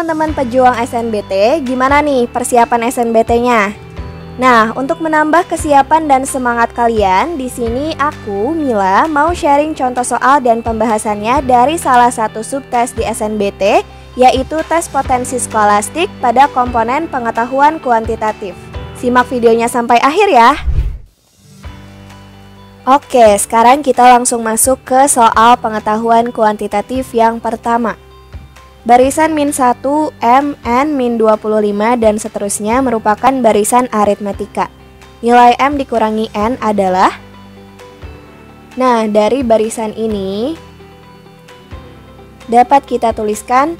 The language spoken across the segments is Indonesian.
teman-teman pejuang SNBT, gimana nih persiapan SNBT-nya? Nah, untuk menambah kesiapan dan semangat kalian, di sini aku, Mila, mau sharing contoh soal dan pembahasannya dari salah satu subtes di SNBT, yaitu tes potensi skolastik pada komponen pengetahuan kuantitatif. Simak videonya sampai akhir ya. Oke, sekarang kita langsung masuk ke soal pengetahuan kuantitatif yang pertama. Barisan min 1, M, N, min 25, dan seterusnya merupakan barisan aritmetika. Nilai M dikurangi N adalah... Nah, dari barisan ini dapat kita tuliskan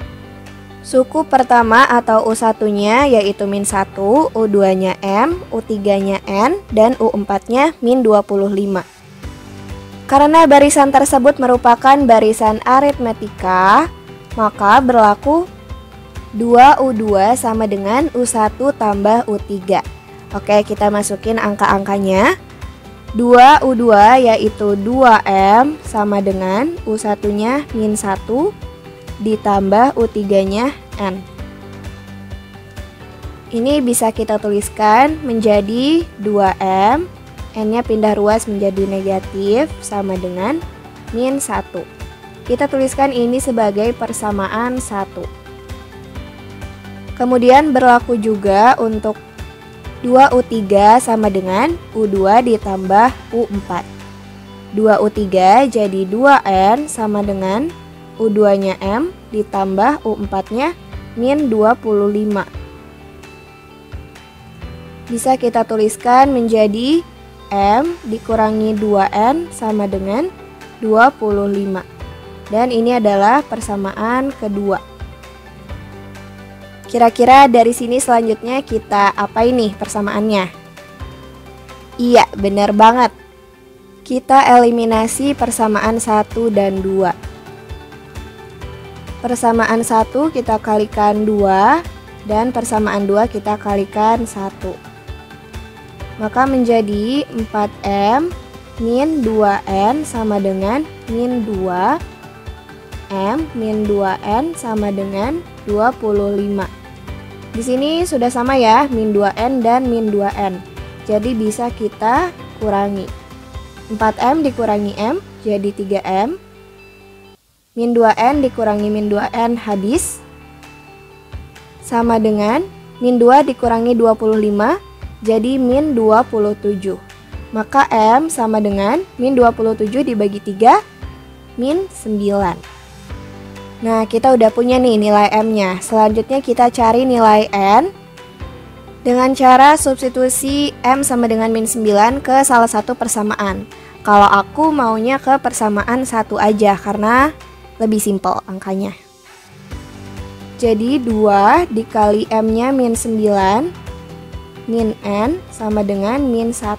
suku pertama atau U1-nya yaitu min 1, U2-nya M, U3-nya N, dan U4-nya min 25. Karena barisan tersebut merupakan barisan aritmetika, maka berlaku 2U2 sama dengan U1 tambah U3. Oke, kita masukin angka-angkanya. 2U2 yaitu 2M sama dengan U1-nya min 1 ditambah U3-nya N. Ini bisa kita tuliskan menjadi 2M, N-nya pindah ruas menjadi negatif sama dengan min 1. Kita tuliskan ini sebagai persamaan 1. Kemudian berlaku juga untuk 2U3 sama dengan U2 ditambah U4. 2U3 jadi 2N sama dengan U2-nya M ditambah U4-nya min 25. Bisa kita tuliskan menjadi M dikurangi 2N sama dengan 25. Dan ini adalah persamaan kedua. Kira-kira dari sini selanjutnya kita apa ini persamaannya? Iya, benar banget. Kita eliminasi persamaan 1 dan 2. Persamaan 1 kita kalikan 2 dan persamaan 2 kita kalikan 1. Maka menjadi 4M min 2N sama dengan min 2 M min 2N sama dengan 25. Di sini sudah sama ya, min 2N dan min 2N. Jadi bisa kita kurangi. 4M dikurangi M jadi 3M. Min 2N dikurangi min 2N habis. Sama dengan min 2 dikurangi 25 jadi min 27. Maka M sama dengan min 27 dibagi 3 min 9. Nah, kita udah punya nih nilai M-nya. Selanjutnya kita cari nilai N dengan cara substitusi M sama dengan min 9 ke salah satu persamaan. Kalau aku maunya ke persamaan 1 aja karena lebih simpel angkanya. Jadi 2 dikali M-nya min 9 min N sama dengan min 1.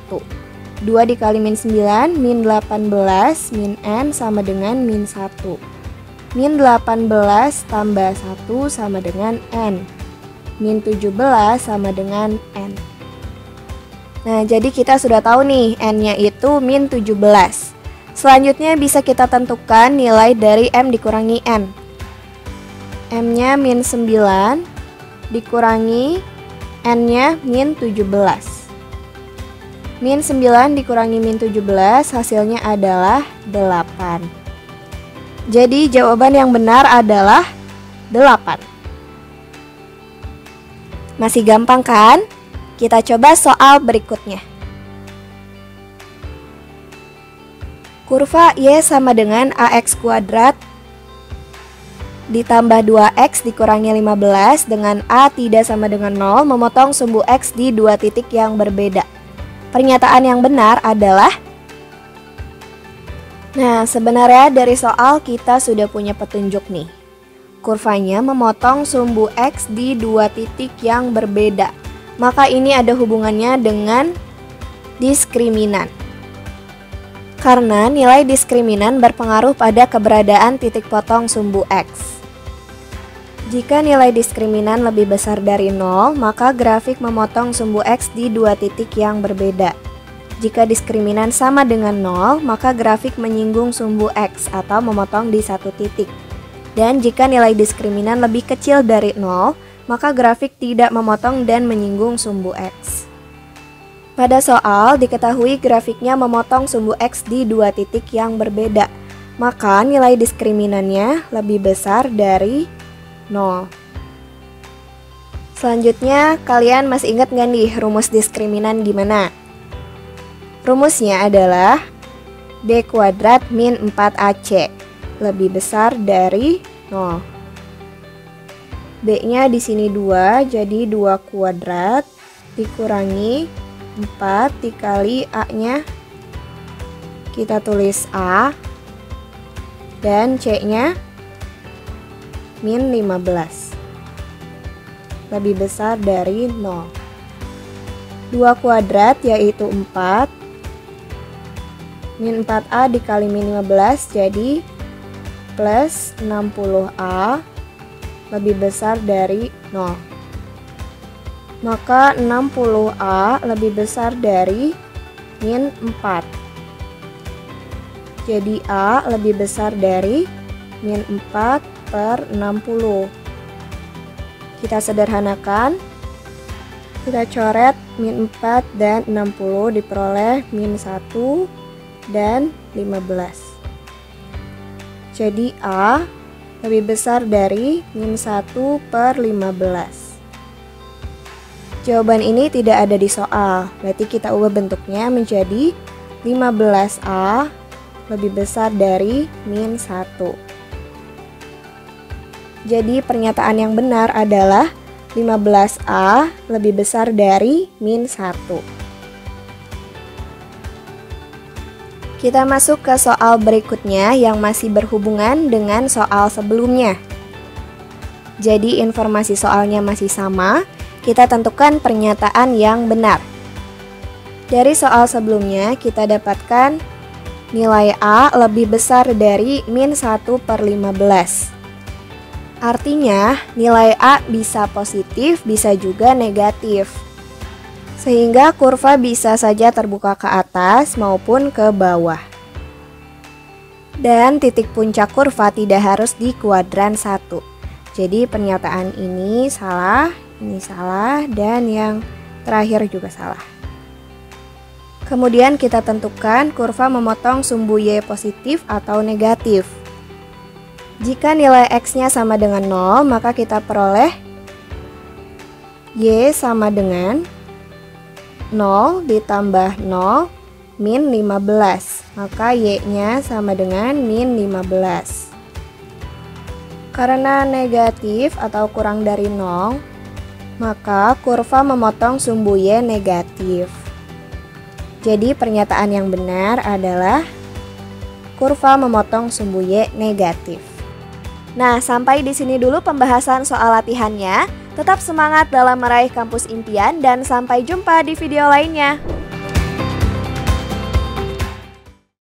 2 dikali min 9 min 18 min N sama dengan min 1. Min 18 tambah 1 sama dengan N. Min 17 sama dengan N. Nah, jadi kita sudah tahu nih N-nya itu min 17. Selanjutnya bisa kita tentukan nilai dari M dikurangi N. M-nya min 9 dikurangi N-nya min 17. Min 9 dikurangi min 17 hasilnya adalah 8. Jadi jawaban yang benar adalah 8. Masih gampang kan? Kita coba soal berikutnya. Kurva Y sama dengan AX kuadrat ditambah 2X dikurangi 15 dengan A tidak sama dengan 0 memotong sumbu X di 2 titik yang berbeda. Pernyataan yang benar adalah... Nah, sebenarnya dari soal kita sudah punya petunjuk nih. Kurvanya memotong sumbu X di 2 titik yang berbeda. Maka ini ada hubungannya dengan diskriminan. Karena nilai diskriminan berpengaruh pada keberadaan titik potong sumbu X. Jika nilai diskriminan lebih besar dari 0, maka grafik memotong sumbu X di 2 titik yang berbeda. Jika diskriminan sama dengan 0, maka grafik menyinggung sumbu X atau memotong di 1 titik. Dan jika nilai diskriminan lebih kecil dari 0, maka grafik tidak memotong dan menyinggung sumbu X. Pada soal diketahui grafiknya memotong sumbu X di dua titik yang berbeda, maka nilai diskriminannya lebih besar dari 0. Selanjutnya, kalian masih ingat nggak nih rumus diskriminan gimana? Rumusnya adalah B kuadrat min 4AC lebih besar dari 0. B-nya di sini 2, jadi 2 kuadrat dikurangi 4 dikali A-nya. Kita tulis A. Dan C-nya min 15. Lebih besar dari 0. 2 kuadrat yaitu 4. Min 4A dikali min 15 jadi plus 60A lebih besar dari 0. Maka 60A lebih besar dari min 4. Jadi A lebih besar dari min 4 per 60. Kita sederhanakan. Kita coret min 4 dan 60 diperoleh min 1 dan 15. Jadi A lebih besar dari min 1 per 15. Jawaban ini tidak ada di soal, berarti kita ubah bentuknya menjadi 15A lebih besar dari min 1. Jadi pernyataan yang benar adalah 15A lebih besar dari min 1. Kita masuk ke soal berikutnya yang masih berhubungan dengan soal sebelumnya. Jadi informasi soalnya masih sama, kita tentukan pernyataan yang benar. Dari soal sebelumnya kita dapatkan nilai A lebih besar dari min 1 per 15. Artinya nilai A bisa positif, bisa juga negatif. Sehingga kurva bisa saja terbuka ke atas maupun ke bawah. Dan titik puncak kurva tidak harus di kuadran 1. Jadi pernyataan ini salah, dan yang terakhir juga salah. Kemudian kita tentukan kurva memotong sumbu Y positif atau negatif. Jika nilai X-nya sama dengan 0, maka kita peroleh Y sama dengan 0 ditambah 0 min 15, maka Y-nya sama dengan min 15. Karena negatif atau kurang dari 0, maka kurva memotong sumbu Y negatif. Jadi pernyataan yang benar adalah kurva memotong sumbu Y negatif. Nah, sampai di sini dulu pembahasan soal latihannya. Tetap semangat dalam meraih kampus impian dan sampai jumpa di video lainnya.